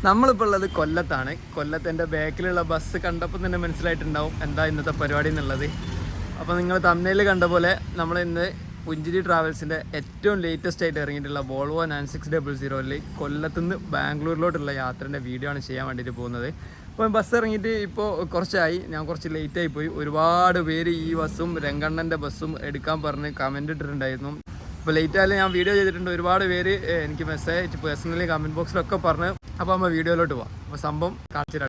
നമ്മളിപ്പോൾ ഉള്ളത് കൊല്ലത്താണ്. കൊല്ലത്തിൻ്റെ ബാക്കിലുള്ള ബസ് കണ്ടപ്പോൾ തന്നെ മനസ്സിലായിട്ടുണ്ടാവും എന്താ ഇന്നത്തെ പരിപാടി എന്നുള്ളത്. അപ്പോൾ നിങ്ങൾ തമിഴിൽ കണ്ട പോലെ നമ്മൾ ഇന്ന് പുഞ്ചിരി ട്രാവൽസിൻ്റെ ഏറ്റവും ലേറ്റസ്റ്റ് ആയിട്ട് ഇറങ്ങിയിട്ടുള്ള വോൾവോ 9600 കൊല്ലത്തുനിന്ന് ബാംഗ്ലൂരിലോട്ടുള്ള യാത്രേൻ്റെ വീഡിയോ ആണ് ചെയ്യാൻ വേണ്ടിയിട്ട് പോകുന്നത്. അപ്പോൾ ബസ് ഇറങ്ങിയിട്ട് ഇപ്പോൾ കുറച്ചായി, ഞാൻ കുറച്ച് ലേറ്റായി പോയി. ഒരുപാട് പേര് ഈ ബസ്സും രംഗണ്ണൻ്റെ ബസ്സും എടുക്കാൻ പറഞ്ഞ് കമൻറ്റ് ഇട്ടിട്ടുണ്ടായിരുന്നു. ഇപ്പോൾ ലേറ്റ് ആയാലും ഞാൻ വീഡിയോ ചെയ്തിട്ടുണ്ട്. ഒരുപാട് പേര് എനിക്ക് മെസ്സേജ് പേഴ്സണലി കമൻറ്റ് ബോക്സിലൊക്കെ പറഞ്ഞ്. അപ്പോൾ നമ്മൾ വീഡിയോയിലോട്ട് പോവാം. അപ്പോൾ സംഭവം കാണിച്ചിട്ട്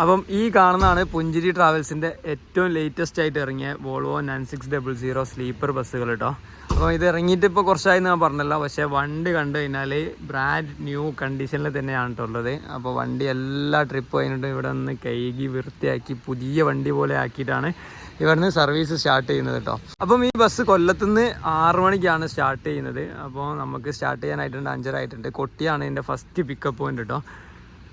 അപ്പം ഈ കാണുന്നതാണ് പുഞ്ചിരി ട്രാവൽസിൻ്റെ ഏറ്റവും ലേറ്റസ്റ്റ് ആയിട്ട് ഇറങ്ങിയ വോൾവോ 9600 സ്ലീപ്പർ ബസ്സുകൾ കേട്ടോ. അപ്പോൾ ഇത് ഇറങ്ങിയിട്ട് ഇപ്പോൾ കുറച്ചായി ഞാൻ പറഞ്ഞല്ലോ, പക്ഷേ വണ്ടി കണ്ടു കഴിഞ്ഞാൽ ബ്രാൻഡ് ന്യൂ കണ്ടീഷനിൽ തന്നെയാണ് കേട്ടുള്ളത്. അപ്പോൾ വണ്ടി എല്ലാ ട്രിപ്പ് കഴിഞ്ഞിട്ടും ഇവിടെ നിന്ന് കഴുകി വൃത്തിയാക്കി പുതിയ വണ്ടി പോലെ ആക്കിയിട്ടാണ് ഇവിടുന്ന് സർവീസ് സ്റ്റാർട്ട് ചെയ്യുന്നത് കേട്ടോ. അപ്പം ഈ ബസ് കൊല്ലത്തുനിന്ന് 6 മണിക്കാണ് സ്റ്റാർട്ട് ചെയ്യുന്നത്. അപ്പോൾ നമുക്ക് സ്റ്റാർട്ട് ചെയ്യാനായിട്ടുണ്ട് 5:30 ആയിട്ടുണ്ട്. കൊട്ടിയാണ് ഇതിൻ്റെ ഫസ്റ്റ് പിക്കപ്പ് പോയിന്റ് കേട്ടോ.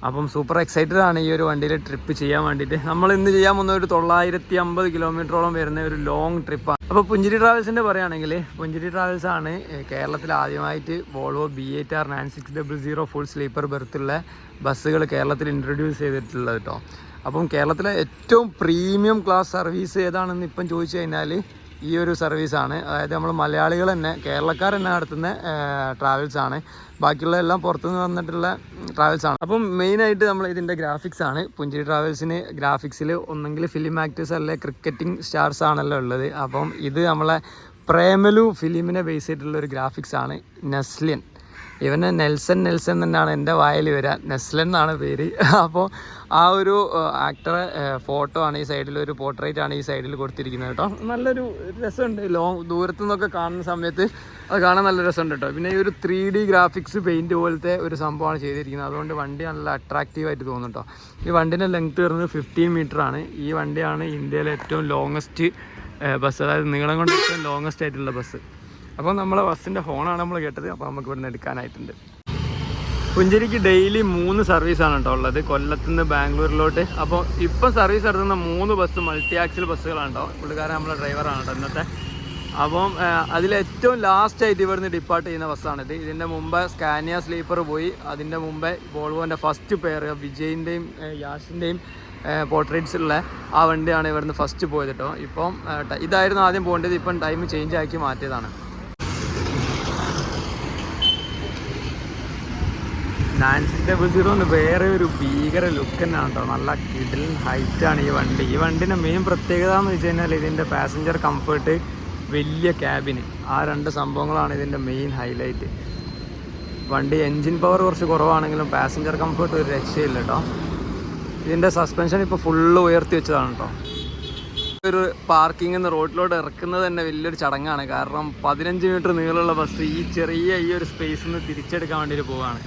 അപ്പം സൂപ്പർ എക്സൈറ്റഡ് ആണ് ഈ ഒരു വണ്ടിയിൽ ട്രിപ്പ് ചെയ്യാൻ വേണ്ടിയിട്ട്. നമ്മൾ ഇന്ന് ചെയ്യാൻ പോകുന്ന ഒരു 950 കിലോമീറ്ററോളം വരുന്ന ഒരു ലോങ് ട്രിപ്പാണ്. അപ്പോൾ പുഞ്ചിരി ട്രാവൽസിൻ്റെ പറയുകയാണെങ്കിൽ പുഞ്ചിരി ട്രാവൽസ് ആണ് കേരളത്തിൽ ആദ്യമായിട്ട് വോൾവോ B8R 9600 ഫുൾ സ്ലീപ്പർ ബെർത്തുള്ള ബസ്സുകൾ കേരളത്തിൽ ഇൻട്രൊഡ്യൂസ് ചെയ്തിട്ടുള്ളത് കേട്ടോ. അപ്പം കേരളത്തിലെ ഏറ്റവും പ്രീമിയം ക്ലാസ് സർവീസ് ഏതാണെന്ന് ഇപ്പം ചോദിച്ചു കഴിഞ്ഞാൽ ഈ ഒരു സർവീസാണ്. അതായത് നമ്മൾ മലയാളികൾ തന്നെ, കേരളക്കാർ തന്നെ നടത്തുന്ന ട്രാവൽസാണ്. ബാക്കിയുള്ള എല്ലാം പുറത്തുനിന്ന് വന്നിട്ടുള്ള ട്രാവൽസാണ്. അപ്പം മെയിനായിട്ട് നമ്മൾ ഇതിൻ്റെ ഗ്രാഫിക്സ് ആണ്. പുഞ്ചിരി ട്രാവൽസിന് ഗ്രാഫിക്സിൽ ഒന്നെങ്കിൽ ഫിലിം ആക്ടേഴ്സ് അല്ലെ ക്രിക്കറ്റിംഗ് സ്റ്റാർസ് ആണല്ലോ ഉള്ളത്. അപ്പം ഇത് നമ്മളെ പ്രേമലു ഫിലിമിനെ ബേസ് ചെയ്തിട്ടുള്ളൊരു ഗ്രാഫിക്സ് ആണ്. നെസ്ലിൻ, ഇവന് നെൽസൺ തന്നെയാണ് എൻ്റെ വായിൽ വരിക, നെസ്ലൻ എന്നാണ് പേര്. അപ്പോൾ ആ ഒരു ആക്ടറെ ഫോട്ടോ ആണ് ഈ സൈഡിൽ, ഒരു പോർട്രേറ്റ് ആണ് ഈ സൈഡിൽ കൊടുത്തിരിക്കുന്നത് കേട്ടോ. നല്ലൊരു രസമുണ്ട്. ദൂരത്തു നിന്നൊക്കെ കാണുന്ന സമയത്ത് അത് കാണാൻ നല്ല രസമുണ്ട് കേട്ടോ. പിന്നെ ഈ ഒരു 3D ഗ്രാഫിക്സ് പെയിൻറ്റ് പോലത്തെ ഒരു സംഭവമാണ് ചെയ്തിരിക്കുന്നത്. അതുകൊണ്ട് വണ്ടി നല്ല അട്രാക്റ്റീവായിട്ട് തോന്നും കേട്ടോ. ഈ വണ്ടിൻ്റെ ലെങ്ത്ത് വരുന്നത് 15 മീറ്ററാണ്. ഈ വണ്ടിയാണ് ഇന്ത്യയിലെ ഏറ്റവും ലോങ്ങസ്റ്റ് ബസ്, അതായത് നീളം കൊണ്ട് ഏറ്റവും ലോങ്ങസ്റ്റ് ആയിട്ടുള്ള ബസ്. അപ്പോൾ നമ്മളെ ബസ്സിൻ്റെ ഹോണാണ് നമ്മൾ കേട്ടത്. അപ്പോൾ നമുക്ക് ഇവിടുന്ന് എടുക്കാനായിട്ടുണ്ട്. പുഞ്ചിരിക്ക് ഡെയിലി 3 സർവീസാണ് കേട്ടോ ഉള്ളത് കൊല്ലത്തുനിന്ന് ബാംഗ്ലൂരിലോട്ട്. അപ്പോൾ ഇപ്പം സർവീസ് നടത്തുന്ന 3 ബസ് മൾട്ടി ആക്സിൽ ബസ്സുകളാണ് കേട്ടോ. പുള്ളിക്കാരൻ നമ്മളെ ഡ്രൈവറാണ് കേട്ടോ ഇന്നത്തെ. അപ്പം അതിലേറ്റവും ലാസ്റ്റായിട്ട് ഇവിടുന്ന് ഡിപ്പാർട്ട് ചെയ്യുന്ന ബസ്സാണിത്. ഇതിൻ്റെ മുമ്പ് സ്കാനിയ സ്ലീപ്പർ പോയി. അതിൻ്റെ മുമ്പേ വോൾവോൻ്റെ ഫസ്റ്റ് പെയർ വിജയിൻ്റെയും യാഷിൻ്റെയും പോർട്രേറ്റ്സ് ഉള്ള ആ വണ്ടിയാണ് ഇവിടുന്ന് ഫസ്റ്റ് പോയത് കേട്ടോ. ഇപ്പം ഇതായിരുന്നു ആദ്യം പോകേണ്ടത്. ഇപ്പം ടൈം ചേഞ്ച് ആക്കി മാറ്റിയതാണ്. 9600 വേറെ ഒരു ഭീകര ലുക്ക് തന്നെയാണ് കേട്ടോ. നല്ല കിടിലൻ ഹൈറ്റാണ് ഈ വണ്ടി. ഈ വണ്ടിൻ്റെ മെയിൻ പ്രത്യേകത എന്ന് വെച്ച് കഴിഞ്ഞാൽ ഇതിൻ്റെ പാസഞ്ചർ കംഫർട്ട്, വലിയ ക്യാബിന്, ആ 2 സംഭവങ്ങളാണ് ഇതിൻ്റെ മെയിൻ ഹൈലൈറ്റ്. വണ്ടി എൻജിൻ പവർ കുറച്ച് കുറവാണെങ്കിലും പാസഞ്ചർ കംഫർട്ട് ഒരു രക്ഷയില്ല കേട്ടോ. ഇതിൻ്റെ സസ്പെൻഷൻ ഇപ്പോൾ ഫുള്ള് ഉയർത്തി വെച്ചതാണ് കേട്ടോ. ഒരു പാർക്കിംഗ് നിന്ന് റോഡിലോട്ട് ഇറക്കുന്നത് തന്നെ വലിയൊരു ചടങ്ങാണ്. കാരണം 15 മീറ്റർ നീളമുള്ള ബസ് ഈ ചെറിയ ഈ ഒരു സ്പേസിൽ നിന്ന് തിരിച്ചെടുക്കാൻ വേണ്ടിയിട്ട് പോവുകയാണ്.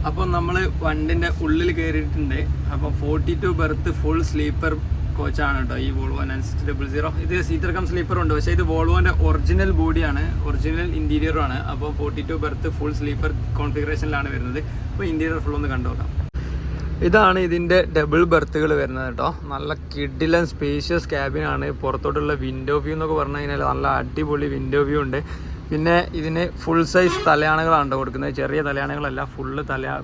അപ്പോൾ നമ്മൾ വണ്ടിൻ്റെ ഉള്ളിൽ കയറിയിട്ടുണ്ട്. അപ്പോൾ 42 ബെർത്ത് ഫുൾ സ്ലീപ്പർ കോച്ചാണ് കേട്ടോ ഈ വോൾവോ 9600. ഇത് സീറ്റർ കം സ്ലീപ്പർ ഉണ്ട്, പക്ഷേ ഇത് വോൾവോൻ്റെ ഒറിജിനൽ ബോഡിയാണ്, ഒറിജിനൽ ഇൻറ്റീരിയറുമാണ്. അപ്പോൾ 42 ബെർത്ത് ഫുൾ സ്ലീപ്പർ കോൺഫിഗറേഷനിലാണ് വരുന്നത്. അപ്പോൾ ഇൻറ്റീരിയർ ഫുൾ ഒന്ന് കണ്ടുനോക്കാം. ഇതാണ് ഇതിൻ്റെ ഡബിൾ ബെർത്തുകൾ വരുന്നത് കേട്ടോ. നല്ല കിഡിലൻ സ്പേഷ്യസ് ക്യാബിനാണ്. പുറത്തോട്ടുള്ള വിൻഡോ വ്യൂ എന്നൊക്കെ പറഞ്ഞു കഴിഞ്ഞാൽ നല്ല അടിപൊളി വിൻഡോ വ്യൂ ഉണ്ട്. പിന്നെ ഇതിന് ഫുൾ സൈസ് തലയാണകളാണ് കൊടുക്കുന്നത്. ചെറിയ തലയാണകളല്ല,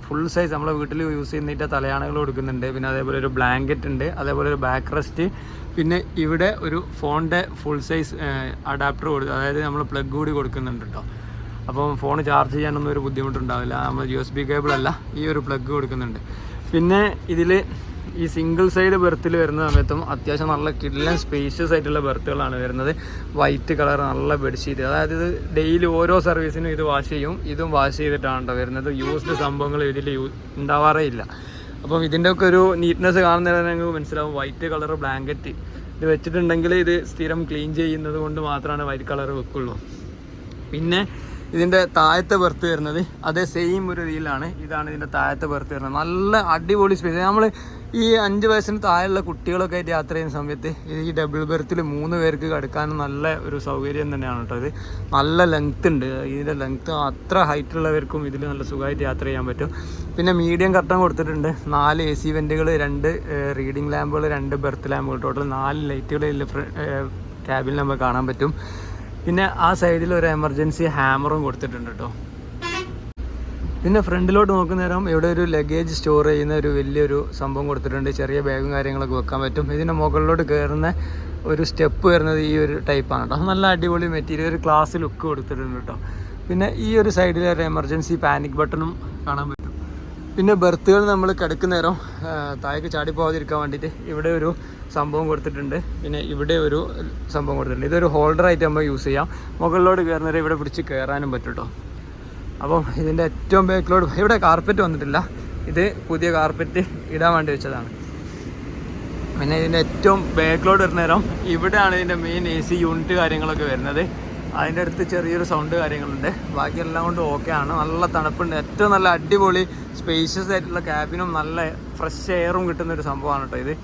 ഫുൾ സൈസ് നമ്മളെ വീട്ടിൽ യൂസ് ചെയ്യുന്നിട്ട് തലയാണകൾ കൊടുക്കുന്നുണ്ട്. പിന്നെ അതേപോലെ ഒരു ബ്ലാങ്കറ്റ് ഉണ്ട്, അതേപോലെ ഒരു ബാക്ക് റെസ്റ്റ്. പിന്നെ ഇവിടെ ഒരു ഫോണിൻ്റെ ഫുൾ സൈസ് അഡാപ്റ്റർ കൊടുക്കും, അതായത് നമ്മൾ പ്ലഗ് കൂടി കൊടുക്കുന്നുണ്ട് കേട്ടോ. അപ്പം ഫോൺ ചാർജ് ചെയ്യാനൊന്നും ഒരു ബുദ്ധിമുട്ടുണ്ടാവില്ല. നമ്മൾ USB കേബിൾ അല്ല, ഈ ഒരു പ്ലഗ് കൊടുക്കുന്നുണ്ട്. പിന്നെ ഇതിൽ ഈ സിംഗിൾ സൈഡ് ബെർത്തിൽ വരുന്ന സമയത്തും അത്യാവശ്യം നല്ല കിഡിലൻ സ്പേഷ്യസ് ആയിട്ടുള്ള ബെർത്തുകളാണ് വരുന്നത്. വൈറ്റ് കളർ നല്ല ബെഡ്ഷീറ്റ്, അതായത് ഇത് ഡെയിലി ഓരോ സർവീസിനും ഇത് വാഷ് ചെയ്യും. ഇതും വാഷ് ചെയ്തിട്ടാണ് കേട്ടോ വരുന്നത്. യൂസ്ഡ് സംഭവങ്ങൾ ഇതിൽ ഉണ്ടാവാറേ ഇല്ല. അപ്പം ഇതിൻ്റെയൊക്കെ ഒരു നീറ്റ്നെസ് കാണുന്നതിന് നിങ്ങൾക്ക് മനസ്സിലാവും. വൈറ്റ് കളർ ബ്ലാങ്കറ്റ് ഇത് വെച്ചിട്ടുണ്ടെങ്കിൽ ഇത് സ്ഥിരം ക്ലീൻ ചെയ്യുന്നത് കൊണ്ട് മാത്രമാണ് വൈറ്റ് കളർ വെക്കുള്ളൂ. പിന്നെ ഇതിൻ്റെ താഴത്തെ ബർത്ത് വരുന്നത് അതേ സെയിം ഒരു രീതിയിലാണ്. ഇതാണ് ഇതിൻ്റെ താഴത്തെ ബർത്ത് വരുന്നത്. നല്ല അടിപൊളി സ്പേസ്. നമ്മൾ ഈ 5 വയസ്സിന് താഴെയുള്ള കുട്ടികളൊക്കെ ആയിട്ട് യാത്ര ചെയ്യുന്ന സമയത്ത് ഈ ഡബിൾ ബർത്തിൽ 3 പേർക്ക് കിടക്കാനും നല്ല ഒരു സൗകര്യം തന്നെയാണ് കേട്ടോ. ഇത് നല്ല ലെങ്ത് ഉണ്ട്. ഇതിൻ്റെ ലെങ്ത്ത് അത്ര ഹൈറ്റുള്ളവർക്കും ഇതിൽ നല്ല സുഖമായിട്ട് യാത്ര ചെയ്യാൻ പറ്റും. പിന്നെ മീഡിയം കർട്ടൻ കൊടുത്തിട്ടുണ്ട്. 4 AC വെൻറ്റുകൾ, 2 റീഡിംഗ് ലാമ്പുകൾ, 2 ബെർത്ത് ലാമ്പുകൾ, ടോട്ടൽ 4 ലൈറ്റുകൾ ഇതിൽ ക്യാബിൽ നമുക്ക് കാണാൻ പറ്റും. പിന്നെ ആ സൈഡിൽ ഒരു എമർജൻസി ഹാമറും കൊടുത്തിട്ടുണ്ട് കേട്ടോ. പിന്നെ ഫ്രണ്ടിലോട്ട് നോക്കുന്ന നേരം ഇവിടെ ഒരു ലഗേജ് സ്റ്റോർ ചെയ്യുന്ന ഒരു വലിയൊരു സംഭവം കൊടുത്തിട്ടുണ്ട്. ചെറിയ ബാഗും കാര്യങ്ങളൊക്കെ വെക്കാൻ പറ്റും. ഇതിൻ്റെ മുകളിലോട്ട് കയറുന്ന ഒരു സ്റ്റെപ്പ് വരുന്നത് ഈ ഒരു ടൈപ്പാണ് കേട്ടോ. നല്ല അടിപൊളി മെറ്റീരിയൽ, ഒരു ക്ലാസ് ലുക്ക് കൊടുത്തിട്ടുണ്ട് കേട്ടോ. പിന്നെ ഈ ഒരു സൈഡിൽ ഒരു എമർജൻസി പാനിക് ബട്ടണും കാണാൻ പറ്റും. പിന്നെ ബർത്തുകൾ നമ്മൾ കിടക്കുന്ന നേരം താഴേക്ക് ചാടിപ്പോകാതിരിക്കാൻ വേണ്ടിയിട്ട് ഇവിടെ ഒരു സംഭവം കൊടുത്തിട്ടുണ്ട്. പിന്നെ ഇവിടെ ഒരു സംഭവം കൊടുത്തിട്ടുണ്ട്. ഇതൊരു ഹോൾഡറായിട്ട് നമ്മൾ യൂസ് ചെയ്യാം. മുകളിലോട്ട് കയറുന്നവരെ ഇവിടെ പിടിച്ച് കയറാനും പറ്റും കേട്ടോ. അപ്പം ഇതിൻ്റെ ഏറ്റവും ബാക്കിലോട്ട് ഇവിടെ കാർപ്പറ്റ് വന്നിട്ടില്ല. ഇത് പുതിയ കാർപ്പറ്റ് ഇടാൻ വേണ്ടി വെച്ചതാണ്. പിന്നെ ഇതിൻ്റെ ഏറ്റവും ബാക്കിലോട്ട് വരുന്ന നേരം ഇവിടെയാണ് ഇതിൻ്റെ മെയിൻ AC യൂണിറ്റ് കാര്യങ്ങളൊക്കെ വരുന്നത്. അതിൻ്റെ അടുത്ത് ചെറിയൊരു സൗണ്ട് കാര്യങ്ങളുണ്ട്. ബാക്കിയെല്ലാം കൊണ്ട് ഓക്കെ ആണ്. നല്ല തണുപ്പുണ്ട്. ഏറ്റവും നല്ല അടിപൊളി സ്പേഷ്യസ് ആയിട്ടുള്ള ക്യാബിനും നല്ല ഫ്രഷ് എയറും കിട്ടുന്നൊരു സംഭവമാണ് കേട്ടോ ഇത്.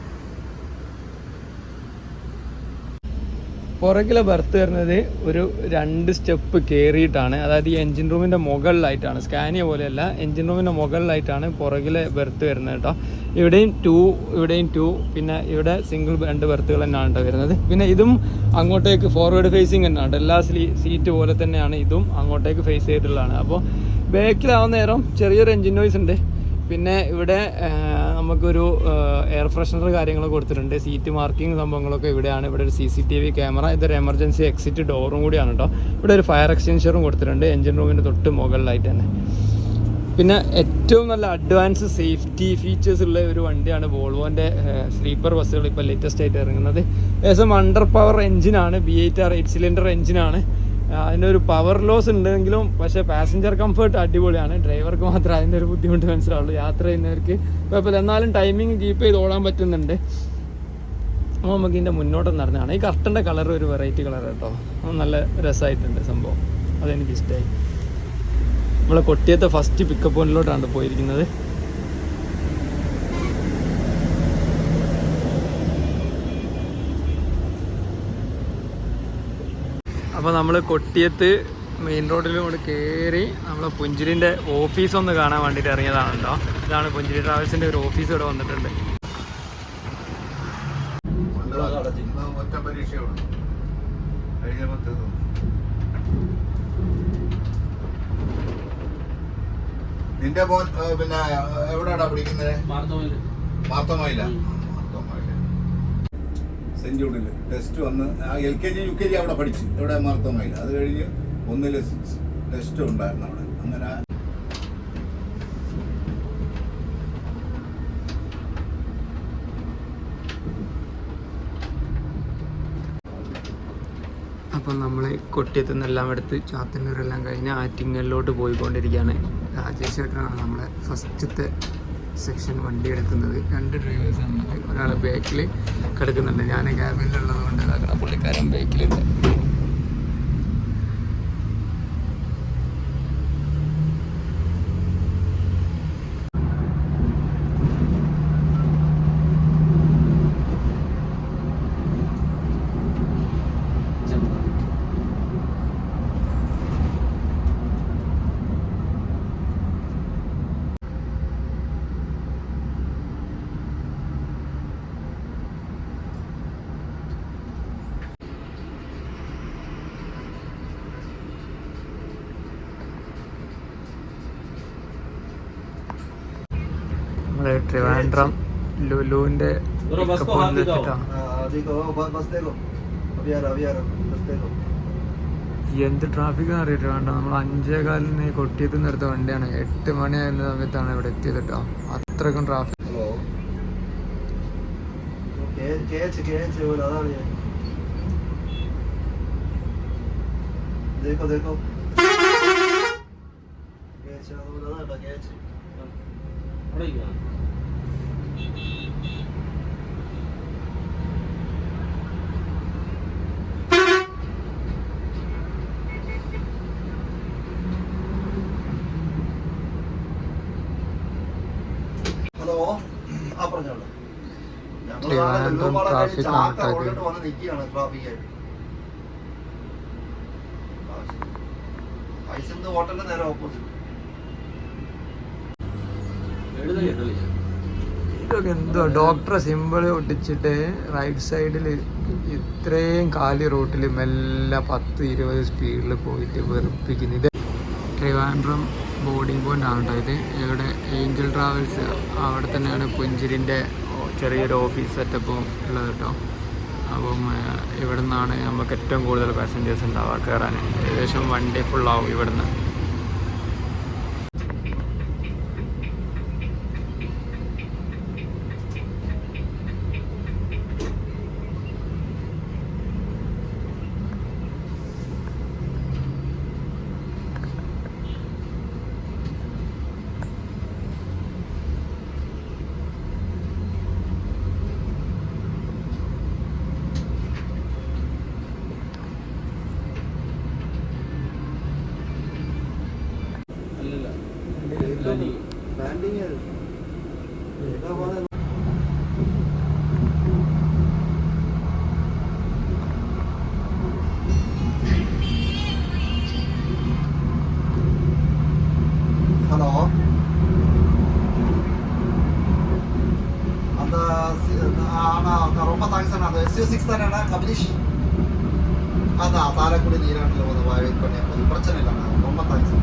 പുറകിലെ ബർത്ത് വരുന്നത് ഒരു 2 സ്റ്റെപ്പ് കയറിയിട്ടാണ്. അതായത് ഈ എൻജിൻ റൂമിൻ്റെ മുകളിലായിട്ടാണ്. സ്കാനിയ പോലെയല്ല, എൻജിൻ റൂമിൻ്റെ മുകളിലായിട്ടാണ് പുറകിലെ ബർത്ത് വരുന്നത് കേട്ടോ. ഇവിടെയും 2, ഇവിടെയും 2, പിന്നെ ഇവിടെ സിംഗിൾ 2 ബർത്തുകൾ തന്നെയാണ് കേട്ടോ വരുന്നത്. പിന്നെ ഇതും അങ്ങോട്ടേക്ക് ഫോർവേഡ് ഫേസിങ് തന്നെയാണ്. എല്ലാ സീറ്റ് പോലെ തന്നെയാണ് ഇതും അങ്ങോട്ടേക്ക് ഫേസ് ചെയ്തിട്ടുള്ളതാണ്. അപ്പോൾ ബാക്കിലാവുന്ന നേരം ചെറിയൊരു എൻജിൻ നോയ്സ് ഉണ്ട്. പിന്നെ ഇവിടെ നമുക്കൊരു എയർ ഫ്രഷ്നർ കാര്യങ്ങളൊക്കെ കൊടുത്തിട്ടുണ്ട്. സീറ്റ് മാർക്കിംഗ് സംഭവങ്ങളൊക്കെ ഇവിടെയാണ്. ഇവിടെ ഒരു CCTV ക്യാമറ, ഇതൊരു എമർജൻസി എക്സിറ്റ് ഡോറും കൂടിയാണ് കേട്ടോ. ഇവിടെ ഒരു ഫയർ എക്സ്റ്റിൻഷറും കൊടുത്തിട്ടുണ്ട് എൻജിൻ റൂമിൻ്റെ തൊട്ട് മുകളിലായിട്ട് തന്നെ. പിന്നെ ഏറ്റവും നല്ല അഡ്വാൻസ് സേഫ്റ്റി ഫീച്ചേഴ്സ് ഉള്ള ഒരു വണ്ടിയാണ് വോൾവോൻ്റെ സ്ലീപ്പർ ബസ്സുകൾ ഇപ്പോൾ ലേറ്റസ്റ്റ് ആയിട്ട് ഇറങ്ങുന്നത്. ഏകദേശം അണ്ടർ പവർ എഞ്ചിനാണ്. V8R 8 സിലിണ്ടർ എഞ്ചിനാണ്. അതിൻ്റെ ഒരു പവർ ലോസ് ഉണ്ടെങ്കിലും പക്ഷേ പാസഞ്ചർ കംഫർട്ട് അടിപൊളിയാണ്. ഡ്രൈവർക്ക് മാത്രമേ അതിൻ്റെ ഒരു ബുദ്ധിമുട്ട് മനസ്സിലാവുള്ളൂ. യാത്ര ചെയ്യുന്നവർക്ക് കുഴപ്പമില്ല. എന്നാലും ടൈമിങ് കീപ്പ് ചെയ്ത് ഓടാൻ പറ്റുന്നുണ്ട്. അപ്പോൾ നമുക്ക് ഇതിൻ്റെ മുന്നോട്ട് നടന്നതാണ്. ഈ കർട്ടൻ്റെ കളർ ഒരു വെറൈറ്റി കളർ കേട്ടോ. നല്ല രസമായിട്ടുണ്ട് സംഭവം. അതെനിക്ക് ഇഷ്ടമായി. നമ്മളെ കൊട്ടിയത്തെ ഫസ്റ്റ് പിക്കപ്പ് പോയിന്റിലോട്ടാണ് പോയിരിക്കുന്നത്. അപ്പോൾ നമ്മൾ കൊട്ടിയത്ത് മെയിൻ റോഡിലൂടെ കയറി നമ്മളെ പുഞ്ചിരിൻ്റെ ഓഫീസൊന്ന് കാണാൻ വേണ്ടിയിട്ട് ഇറങ്ങിയതാണ് കേട്ടോ. ഇതാണ് പുഞ്ചിരി ട്രാവൽസിൻ്റെ ഒരു ഓഫീസ് ഇവിടെ വന്നിട്ടുണ്ട്. നിന്റെ മോൻ പിന്നെ എവിടെയാടാ പഠിക്കുന്നത്? മാർത്തോമയില. സെന്റ് ജൂഡില് ടെസ്റ്റ് വന്ന് LKG UKG അവിടെ പഠിച്ചു. എവിടെ? മാർത്തോമയില. അത് കഴിഞ്ഞ് 1 ടെസ്റ്റ് ഉണ്ടായിരുന്നു അവിടെ. അങ്ങനെ അപ്പം നമ്മൾ കൊട്ടിയത്തു നിന്നെല്ലാം എടുത്ത് ചാത്തന്നൂരെല്ലാം കഴിഞ്ഞ് ആറ്റിങ്ങലിലോട്ട് പോയിക്കൊണ്ടിരിക്കുകയാണ്. രാജേഷ് ചേട്ടനാണ് നമ്മളെ ഫസ്റ്റത്തെ സെക്ഷൻ വണ്ടി എടുക്കുന്നത്. 2 ഡ്രൈവേഴ്സാണ്. ഒരാൾ ബാക്കിൽ കിടക്കുന്നുണ്ട്. ഞാൻ ക്യാബിനിലുള്ളത് കൊണ്ട് ഇതാക്കണം. പുള്ളിക്കാരൻ ബാക്കിലുണ്ട്. ട്രിവാൻഡ്രം ലുലുവിൻ്റെ എന്ത് ട്രാഫിക്കാണ് അറിയാം ട്രിവാൻഡ്രം. നമ്മൾ 5:15 കൊട്ടിയത്ത് നിന്ന് എടുത്ത വണ്ടിയാണ്. 8 മണിയായിരുന്ന സമയത്താണ് ഇവിടെ എത്തിയത് കേട്ടോ. അത്രക്കും ട്രാഫിക്. ട്രിവാൻഡ്രം ട്രാഫിക് ആണ് കേട്ടോ ഇത്. ഹോട്ടലിന്റെ നേരെ ഓപ്പോസിറ്റ്. ഇതൊക്കെ എന്തോ ഡോക്ടറെ സിമ്പിൾ ഒട്ടിച്ചിട്ട് റൈറ്റ് സൈഡിൽ ഇത്രയും കാലി റൂട്ടിൽ മെല്ലെ 10-20 സ്പീഡിൽ പോയിട്ട് വെറുപ്പിക്കുന്നു. ഇത് ട്രിവാൻഡ്രം ബോർഡിംഗ് പോയിന്റ് ആണ് കേട്ടോ ഇത്. ഇവിടെ ഏഞ്ചൽ ട്രാവൽസ് അവിടെ തന്നെയാണ് പുഞ്ചിരിൻ്റെ ചെറിയൊരു ഓഫീസ് സെറ്റപ്പും ഉള്ളത് കേട്ടോ. അപ്പം ഇവിടെ നിന്നാണ് നമുക്ക് ഏറ്റവും കൂടുതൽ പാസഞ്ചേഴ്സ് ഉണ്ടാവുക കയറാൻ. ഏകദേശം വണ്ടി ഫുള്ളാവും ഇവിടെ നിന്ന്. ஹலோ, அந்த ரொம்ப தேங்க்ஸ் அண்ணா. அந்த SU6 தானேண்ணா கபிலிஷ்? அதான் தாரக்குடி நீராட்டில் வெயிட் பண்ணி பிரச்சனை இல்லைண்ணா. ரொம்ப தேங்க்ஸ்.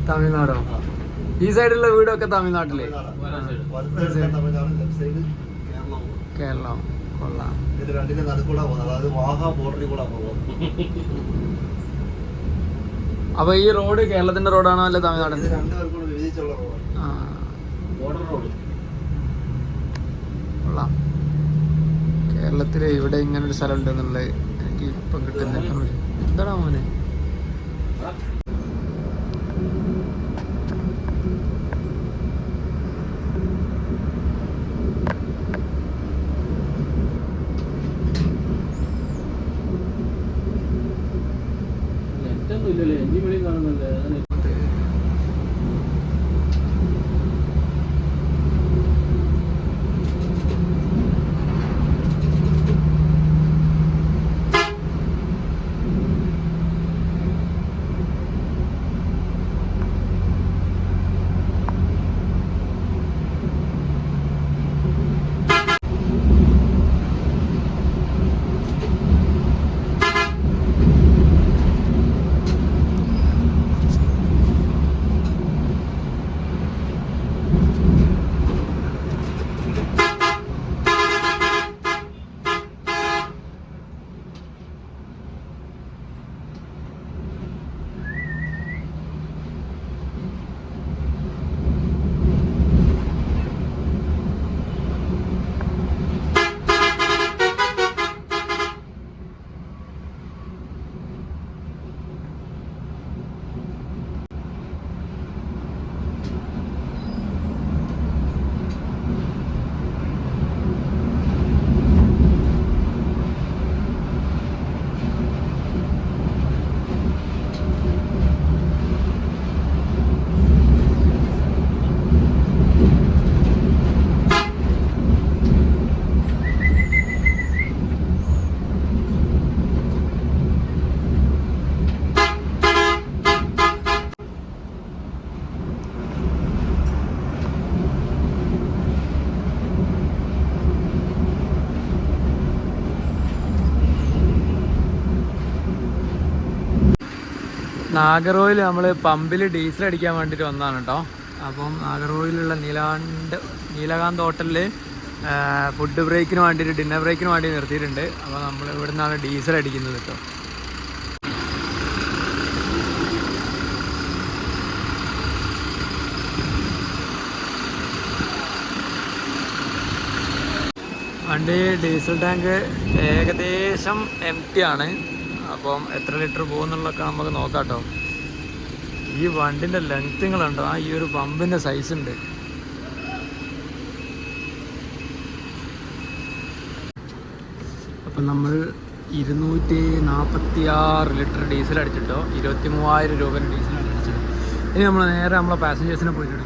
തമിഴ്നാടോ? ഈ സൈഡിലുള്ള വീടൊക്കെ തമിഴ്നാട്ടില്. കേരളം കൊള്ളാം. ഇത് രണ്ടിന്റെ നടുക്കൂടെ പോകുന്നത്, അതായത് വാഗ ബോർഡറിൽ കൂടെ പോകും. അപ്പൊ ഈ റോഡ് കേരളത്തിന്റെ റോഡാണോ അല്ല തമിഴ്നാടിന്റെ? രണ്ടുപേർക്കും കൂടെ വിഭജിച്ചുള്ള റോഡാണ്. Border road. കൊള്ളാം. കേരളത്തില് ഇവിടെ ഇങ്ങനെ ഒരു സ്ഥലം ഉണ്ടെന്നുള്ളത് എനിക്ക് ഇപ്പം കിട്ടുന്ന എന്താടാ മോനെ? നാഗർകോവിൽ നമ്മൾ പമ്പിൽ ഡീസൽ അടിക്കാൻ വേണ്ടിയിട്ട് വന്നതാണ് കേട്ടോ. അപ്പം നാഗർകോവിലുള്ള നീലകാന്ത് ഹോട്ടലിൽ ഫുഡ് ബ്രേക്കിന് വേണ്ടിയിട്ട് ഡിന്നർ ബ്രേക്കിന് വേണ്ടി നിർത്തിയിട്ടുണ്ട്. അപ്പോൾ നമ്മൾ ഇവിടെ നിന്നാണ് ഡീസൽ അടിക്കുന്നത് കേട്ടോ. വണ്ടി ഡീസൽ ടാങ്ക് ഏകദേശം എംപ്റ്റി ആണ്. അപ്പം എത്ര ലിറ്റർ പോകുന്നുള്ളതൊക്കെ നമുക്ക് നോക്കാം കേട്ടോ. ഈ വണ്ടിൻ്റെ ലെങ്ത്തുകളുണ്ടോ, ഈ ഒരു പമ്പിൻ്റെ സൈസ് ഉണ്ട്. അപ്പം നമ്മൾ 246 ലിറ്റർ ഡീസൽ അടിച്ചിട്ടോ, 23,000 രൂപ ഡീസൽ അടിച്ചത്. ഇനി നമ്മൾ നേരെ നമ്മളെ പാസഞ്ചേഴ്സിനെ പോയിട്ട്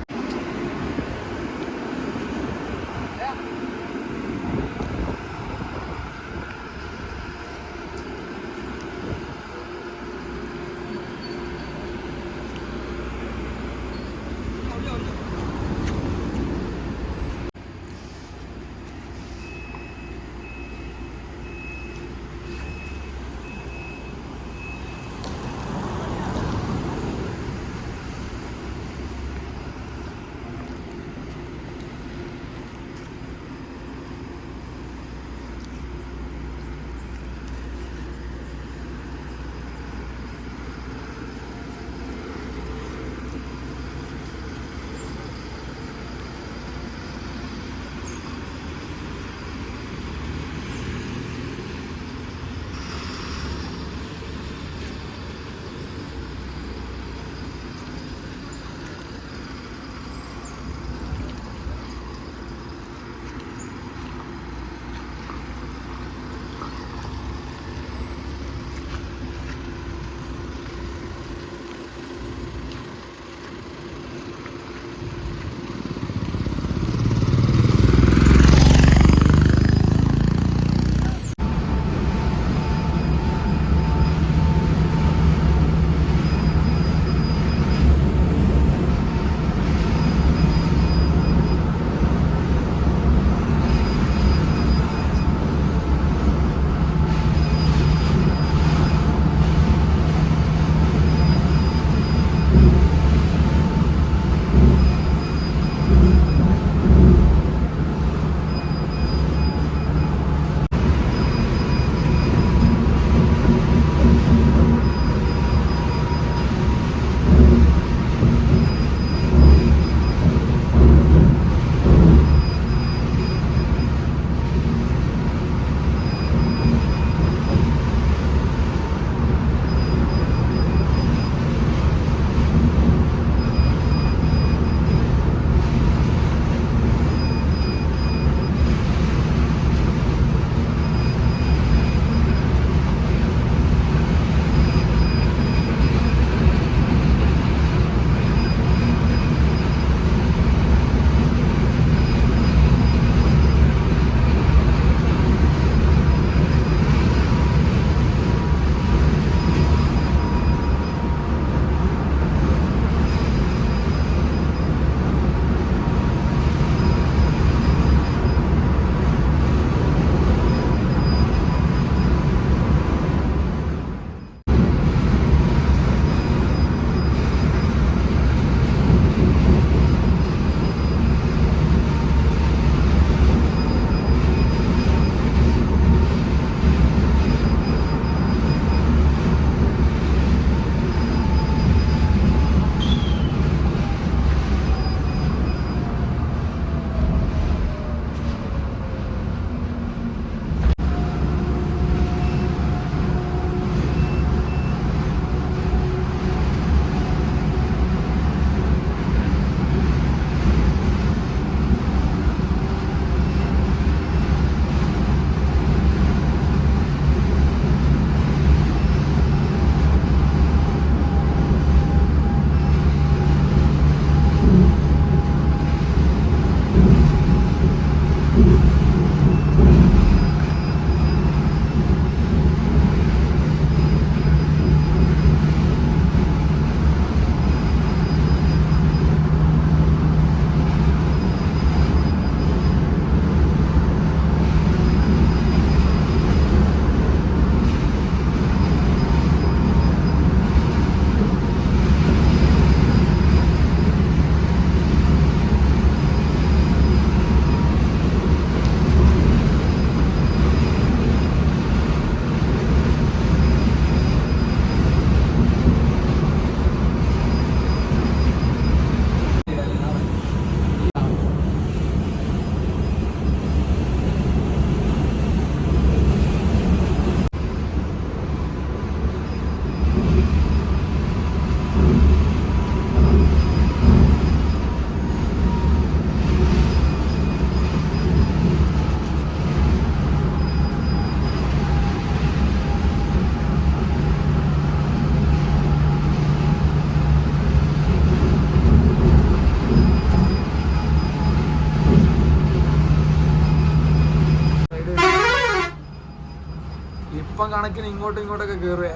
കണക്കിന് ഇങ്ങോട്ടും ഇങ്ങോട്ടൊക്കെ കയറുക.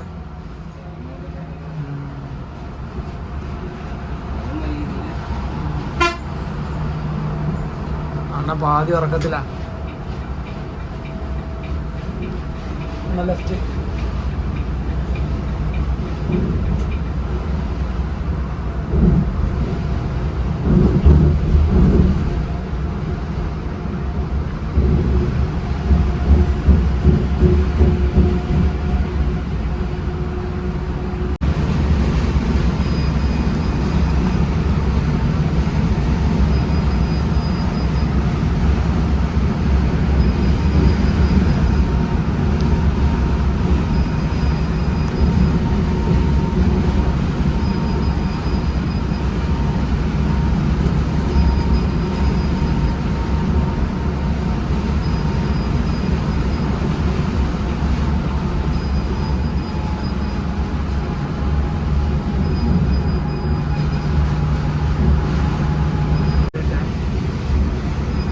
അണ്ണ പാതി ഉറക്കത്തിലാ. ലെഫ്റ്റ്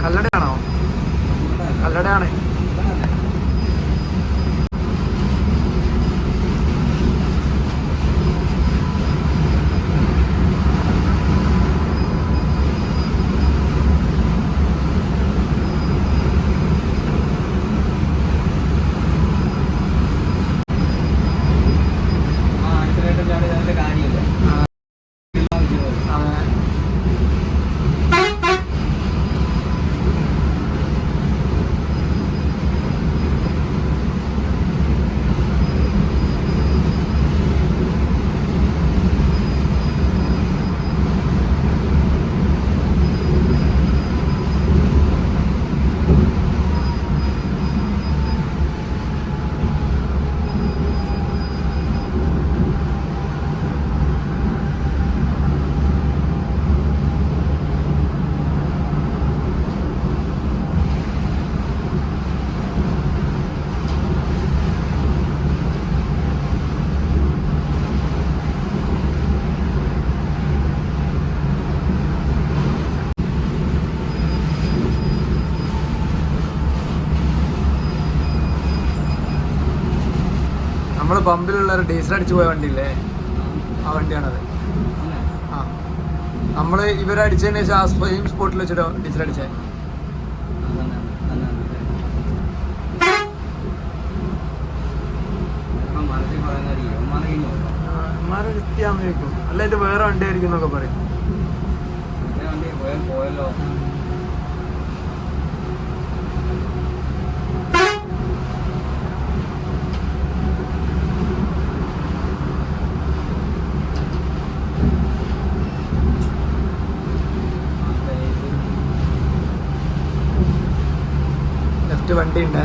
കല്ലടയാണോ? കല്ലടയാണ്. നമ്മള് പമ്പിലുള്ള ഒരു ഡീസൽ അടിച്ചു പോയ വണ്ടിയില്ലേ, ആ വണ്ടിയാണത്. ആ നമ്മള് ഇവരടിച്ചതിന് ശേഷം ആ സെയിം സ്പോട്ടിൽ വെച്ചിട്ട് ഡീസൽ അടിച്ചേ. അമ്മമാരെ കിട്ടിയാന്ന് ചോദിക്കും, അല്ല ഇത് വേറെ വണ്ടി ആയിരിക്കും എന്നൊക്കെ പറയും. പോയല്ലോ ലെഫ്റ്റ് വണ്ടി ഉണ്ട്.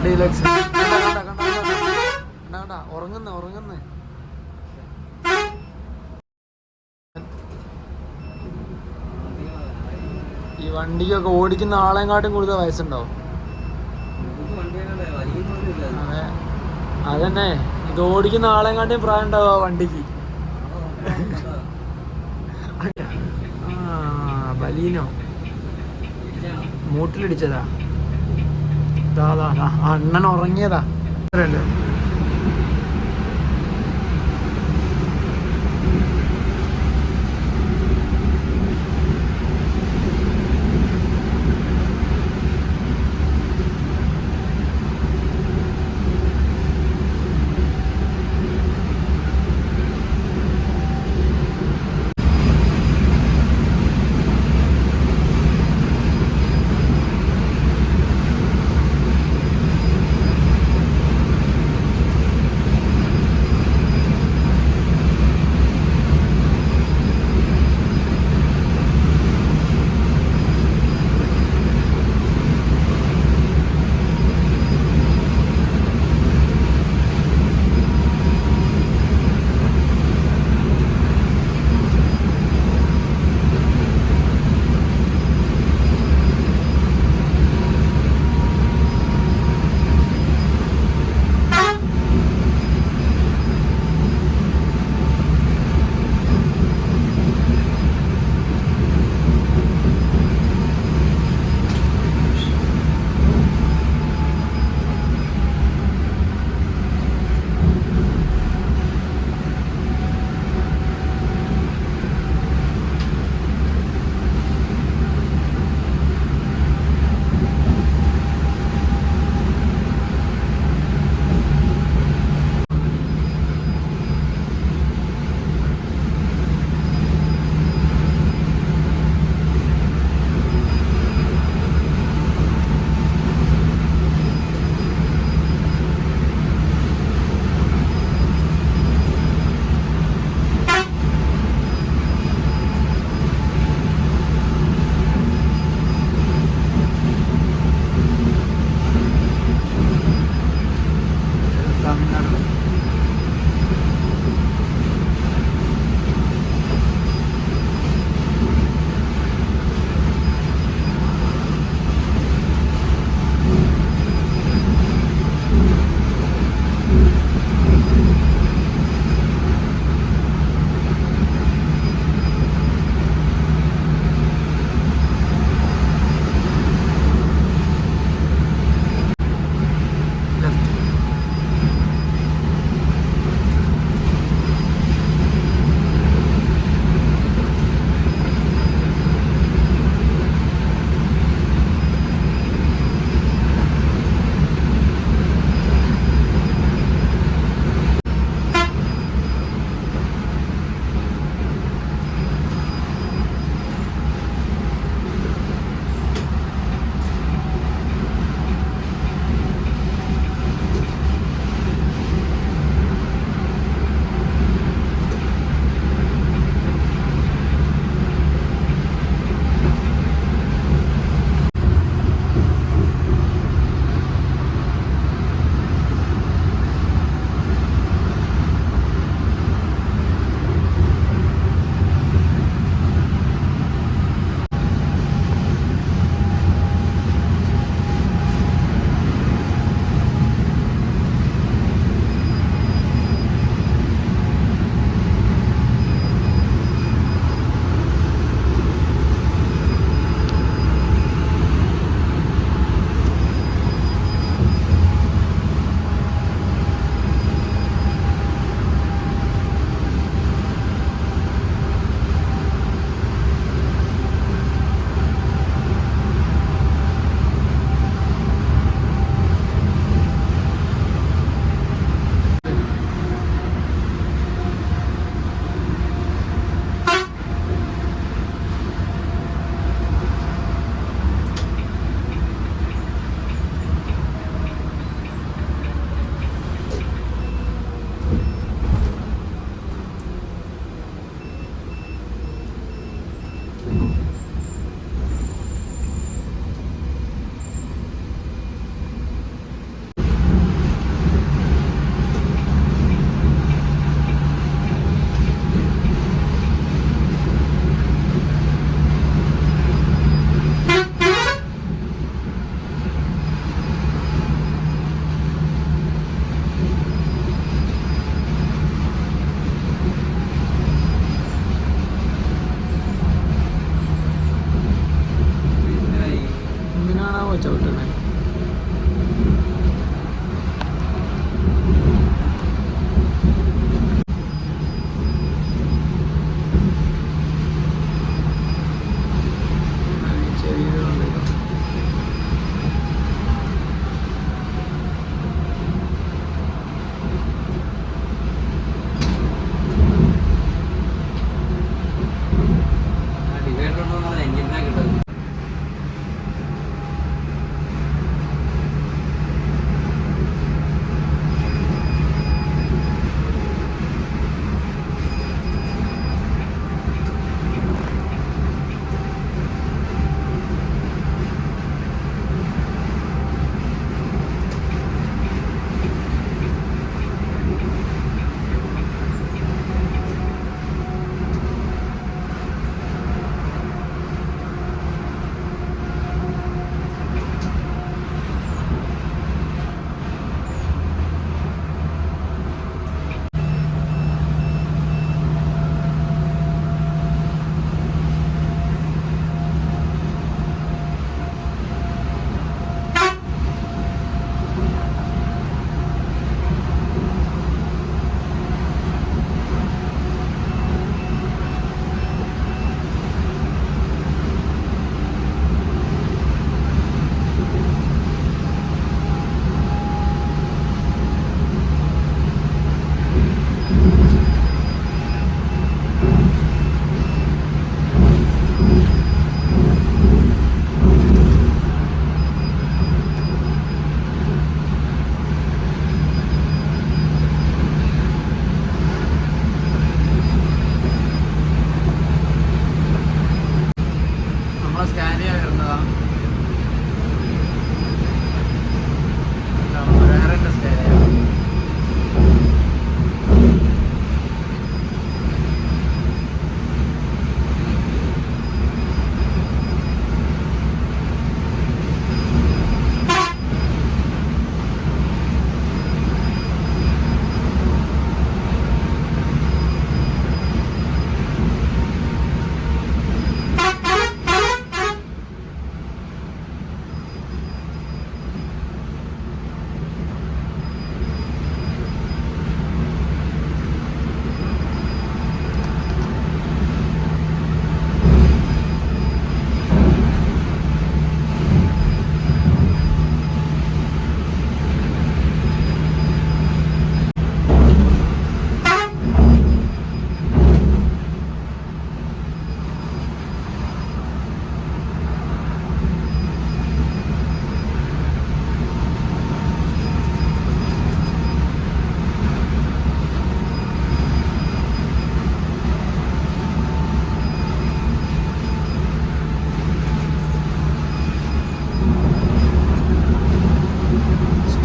ഡീലക്സ് ഉറങ്ങുന്ന ഈ വണ്ടിക്കൊക്കെ ഓടിക്കുന്ന ആളെങ്ങാട്ടും കൂടുതൽ വയസ്സുണ്ടാവും. അതെ അതന്നെ, ഇത് ഓടിക്കുന്ന ആളെങ്ങാട്ടും പ്രായം ഉണ്ടാവും ആ വണ്ടിക്ക്. ആ ബലീനോ മൂട്ടിലിടിച്ചതാ. അണ്ണൻ ഉറങ്ങിയതാ.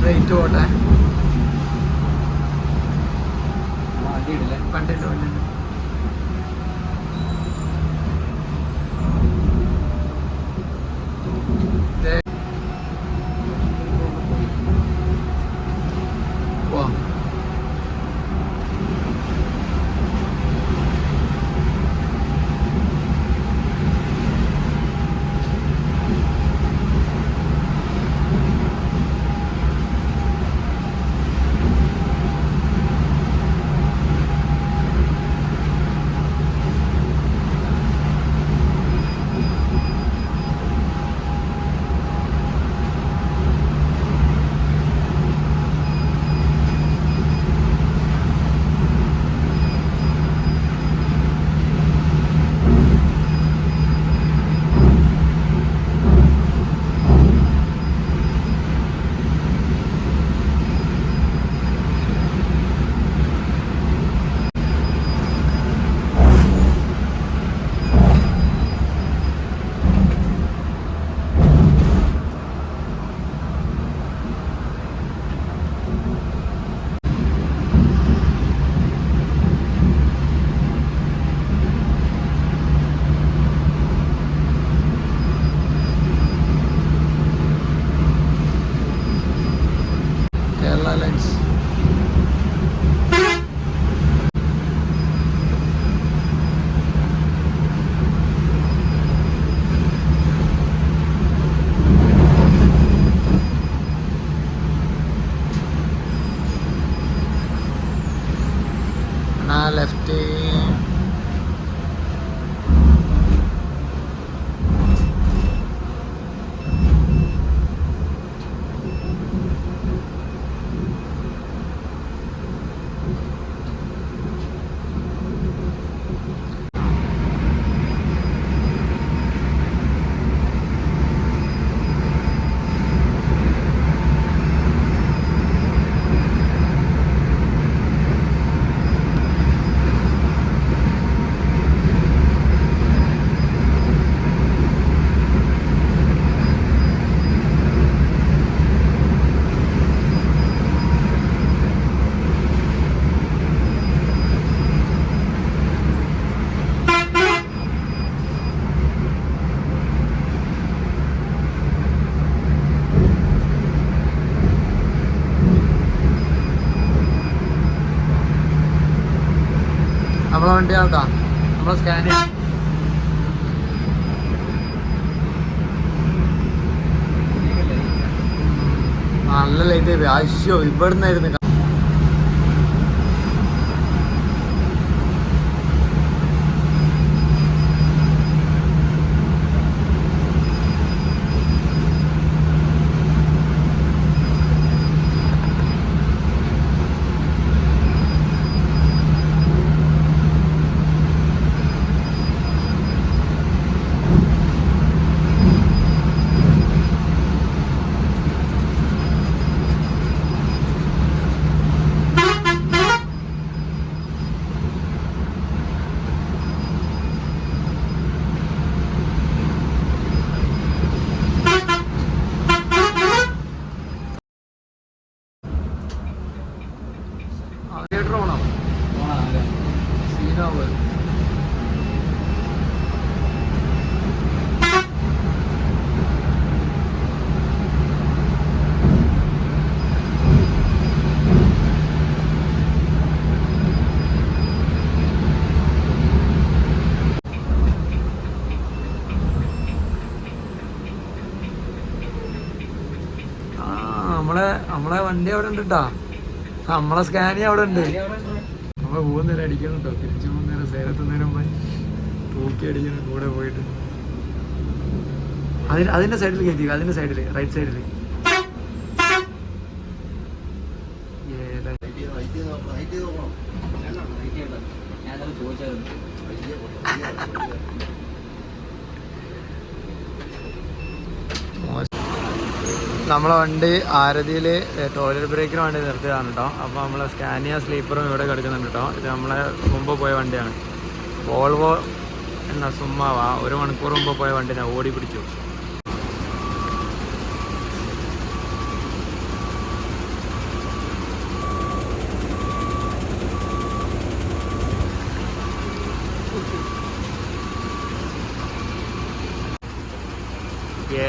സ്ട്രൈറ്റ് പോട്ടെ. വണ്ടിയിടില്ലേ? കണ്ടിട്ട് വണ്ടിയുണ്ട്. കേരള ലൈൻസ്. ലെഫ്റ്റ്. നമ്മളെ വണ്ടി ആട്ടാ, നമ്മളെ സ്കാൻ നല്ല ലൈറ്റ് ആയി. ആവശ്യോ ഇവിടുന്നായിരുന്നു. തിയേറ്റർ ഓണോ? സീനാവ്. നമ്മളെ വണ്ടി അവിടെ ഉണ്ട് കേട്ടാ. നമ്മളെ സ്കാനി അവിടെ ഉണ്ട്. നമ്മൾ പോകുന്നേരം അടിക്കണം കേട്ടോ. തിരിച്ചു പോകുന്നേരം സേലത്തുന്നേരം പോയി തൂക്കി അടിക്കണം കൂടെ പോയിട്ട്. അതിന്റെ സൈഡിൽ കയറ്റി, അതിന്റെ സൈഡിൽ റൈറ്റ് സൈഡിൽ. നമ്മളെ വണ്ടി ആരതിയിൽ ടോയ്ലറ്റ് ബ്രേക്കിന് വേണ്ടി നിർത്തിയതാണ് കേട്ടോ. അപ്പോൾ നമ്മളെ സ്കാനിയ സ്ലീപ്പറും ഇവിടെ കിടക്കുന്നുണ്ട് കേട്ടോ. ഇത് നമ്മളെ മുമ്പ് പോയ വണ്ടിയാണ്. വോൾവോ എന്ന സുമ്മാവ 1 മണിക്കൂർ മുമ്പ് പോയ വണ്ടി ഞാൻ ഓടി പിടിച്ചു.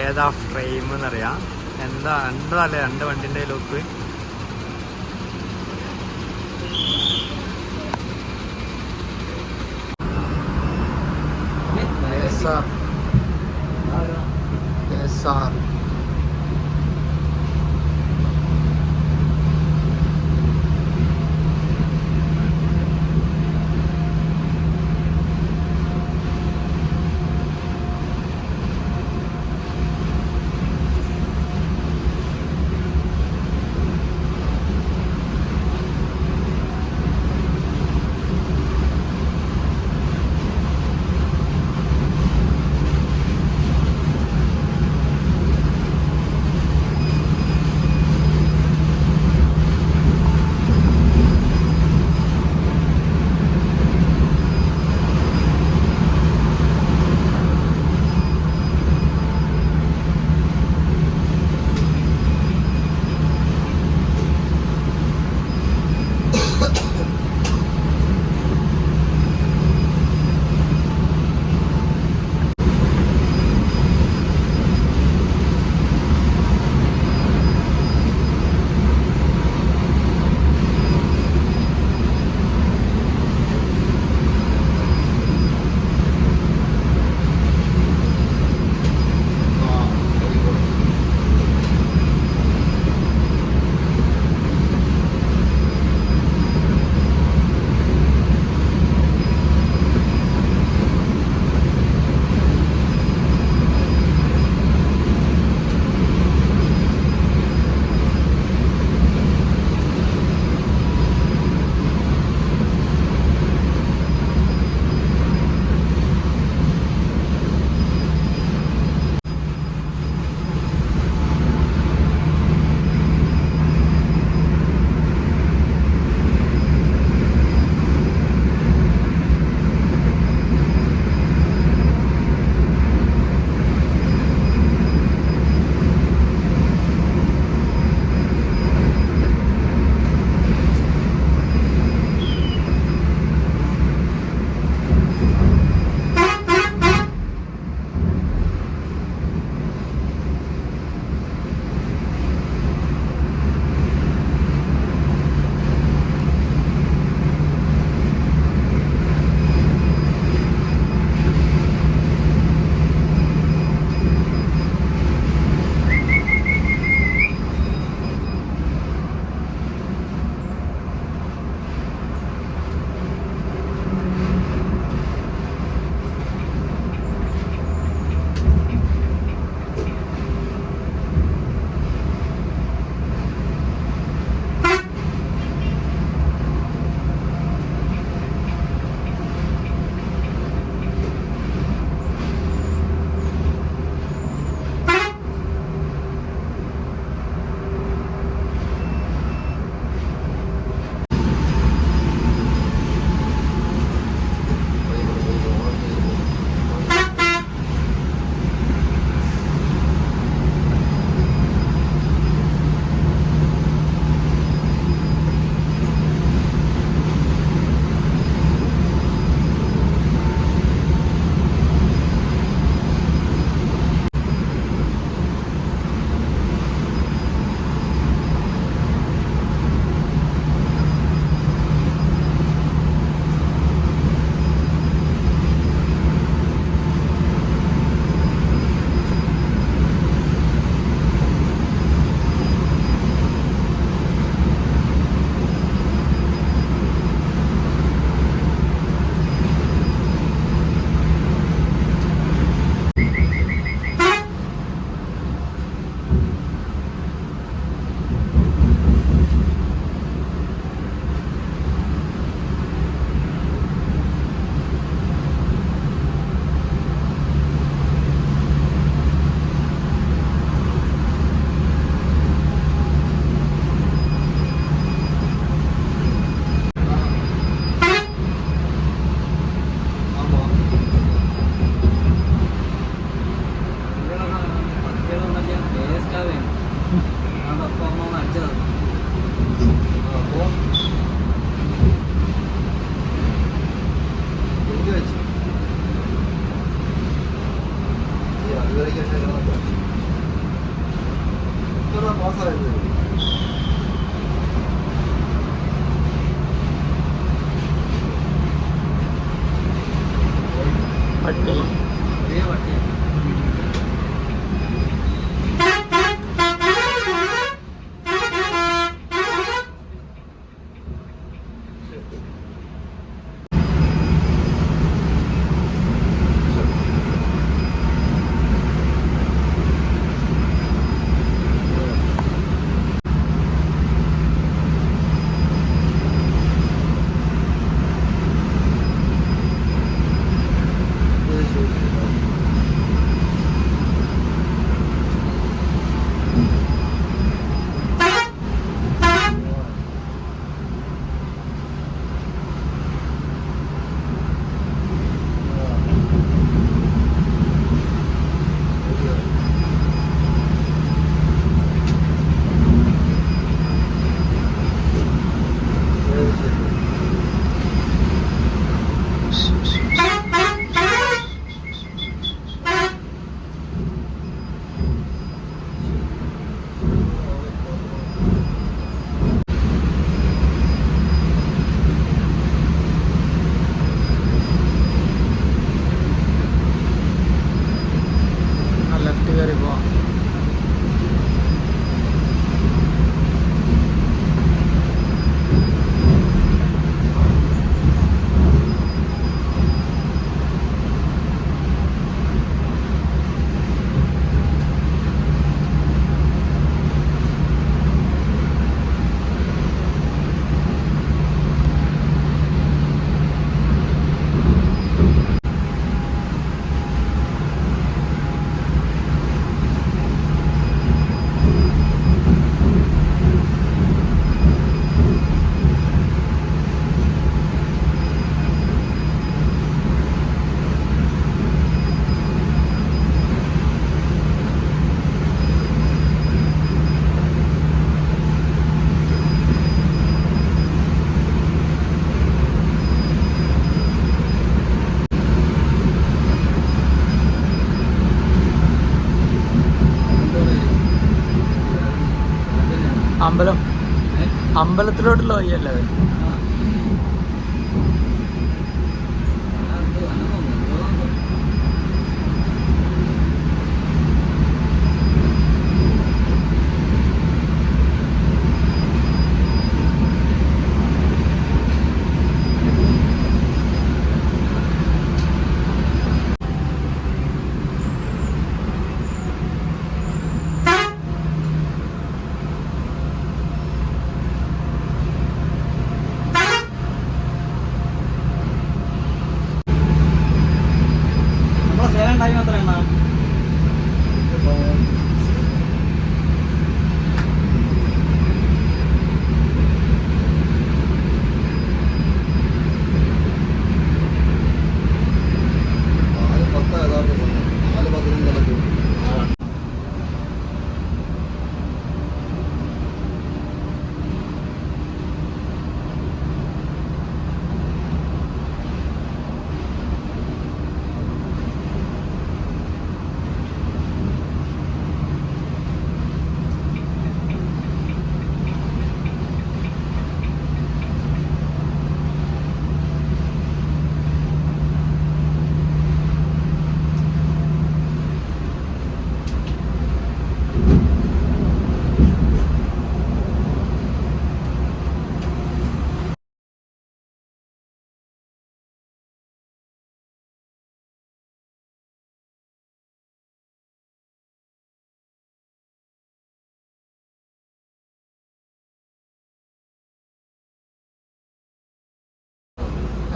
ഏതാ ഫ്രെയിം എന്നറിയാം. എന്താ രണ്ടല്ലേ രണ്ട് വണ്ടിൻ്റെ ലുക്ക്. അമ്പലം അമ്പലത്തിലോട്ടുള്ള വഴിയല്ലേ അത്? നമ്മളെ സേലം ടൈം എത്രയാണ്?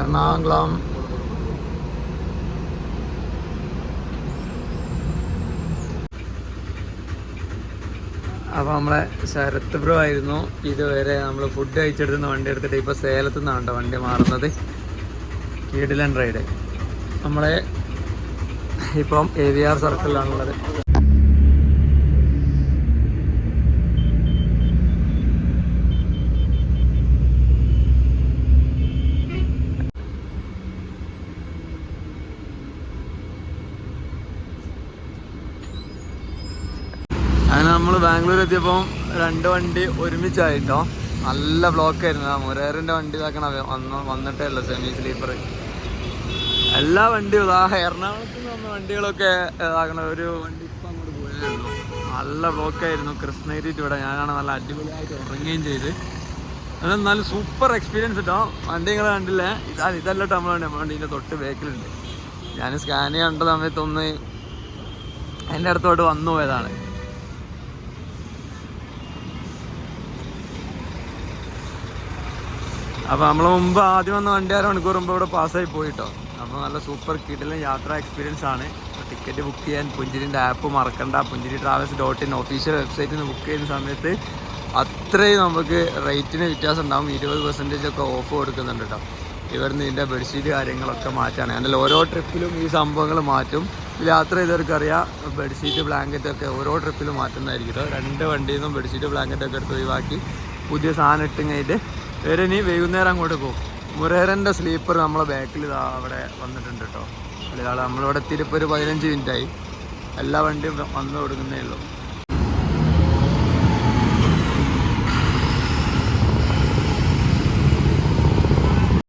എറണാകുളം അപ്പോൾ നമ്മളെ ശരത് ബ്രോ ആയിരുന്നു ഇതുവരെ നമ്മൾ ഫുഡ് കഴിച്ചെടുത്തുന്ന വണ്ടി എടുത്തിട്ട് ഇപ്പോൾ സേലത്തു നിന്നാണ് വണ്ടി മാറുന്നത്. കിടിലൻ റൈഡ്. നമ്മളെ ഇപ്പം AVR സർക്കിളിലാണുള്ളത്. അങ്ങനെ നമ്മൾ ബാംഗ്ലൂർ എത്തിയപ്പോൾ 2 വണ്ടി ഒരുമിച്ചായിട്ടോ. നല്ല ബ്ലോക്കായിരുന്നു. മുരേറിൻ്റെ വണ്ടി ഇതാക്കണ വന്നിട്ടേ ഉള്ളൂ, സെമി സ്ലീപ്പർ. എല്ലാ വണ്ടിയും എറണാകുളത്ത് നിന്ന് വന്ന വണ്ടികളൊക്കെ ഇതാക്കണ ഒരു വണ്ടി ഇപ്പം അങ്ങോട്ട് പോയായിരുന്നു. നല്ല ബ്ലോക്കായിരുന്നു. കൃഷ്ണഗിരി ഇവിടെ ഞാനാണ് നല്ല അടിപൊളിയായിട്ട് ഉറങ്ങുകയും ചെയ്ത്. എന്നാലും സൂപ്പർ എക്സ്പീരിയൻസ് കേട്ടോ. വണ്ടി നിങ്ങൾ കണ്ടില്ലേ? ഇതല്ല കേട്ടോ നമ്മളെ വണ്ടീൻ്റെ തൊട്ട് ബേക്കിലുണ്ട്. ഞാൻ സ്കാൻ ചെയ്യേണ്ട സമയത്തൊന്ന് എൻ്റെ അടുത്തോട്ട് വന്നു പോയതാണ്. അപ്പോൾ നമ്മൾ മുമ്പ് ആദ്യം വന്ന വണ്ടി 1.5 മണിക്കൂർ മുമ്പ് ഇവിടെ പാസ്സായി പോയിട്ടോ. അപ്പോൾ നല്ല സൂപ്പർ കിടിലൻ യാത്രാ എക്സ്പീരിയൻസ് ആണ്. ടിക്കറ്റ് ബുക്ക് ചെയ്യാൻ പുഞ്ചിരിൻ്റെ ആപ്പ് മറക്കണ്ട. punjiri-travels.in ഒഫീഷ്യൽ വെബ്സൈറ്റിൽ നിന്ന് ബുക്ക് ചെയ്യുന്ന സമയത്ത് അത്രയും നമുക്ക് റേറ്റിന് വ്യത്യാസം ഉണ്ടാകും. 20% ഒക്കെ ഓഫ് കൊടുക്കുന്നുണ്ട് കേട്ടോ. ഇവിടുന്ന് ഇതിൻ്റെ ബെഡ്ഷീറ്റ് കാര്യങ്ങളൊക്കെ മാറ്റാണ്. അതിൽ ഓരോ ട്രിപ്പിലും ഈ സംഭവങ്ങൾ മാറ്റും. യാത്ര ചെയ്തവർക്കറിയാം, ബെഡ്ഷീറ്റ് ബ്ലാങ്കറ്റൊക്കെ ഓരോ ട്രിപ്പിലും മാറ്റുന്നതായിരിക്കും കേട്ടോ. 2 വണ്ടിയിൽ നിന്നും ബെഡ്ഷീറ്റ് ബ്ലാങ്കറ്റൊക്കെ എടുത്ത് ഒഴിവാക്കി പുതിയ സാധനം ഇട്ടുകഴിഞ്ഞിട്ട് വേറെ ഇനി വൈകുന്നേരം അങ്ങോട്ട് പോകും. മുരേരൻ്റെ സ്ലീപ്പർ നമ്മളെ ബാക്കിൽ അവിടെ വന്നിട്ടുണ്ട് കേട്ടോ. നമ്മളിവിടെ എത്തിയിട്ട് ഇപ്പോൾ ഒരു 15 മിനിറ്റായി. എല്ലാ വണ്ടിയും വന്നു കൊടുക്കുന്നേ ഉള്ളൂ.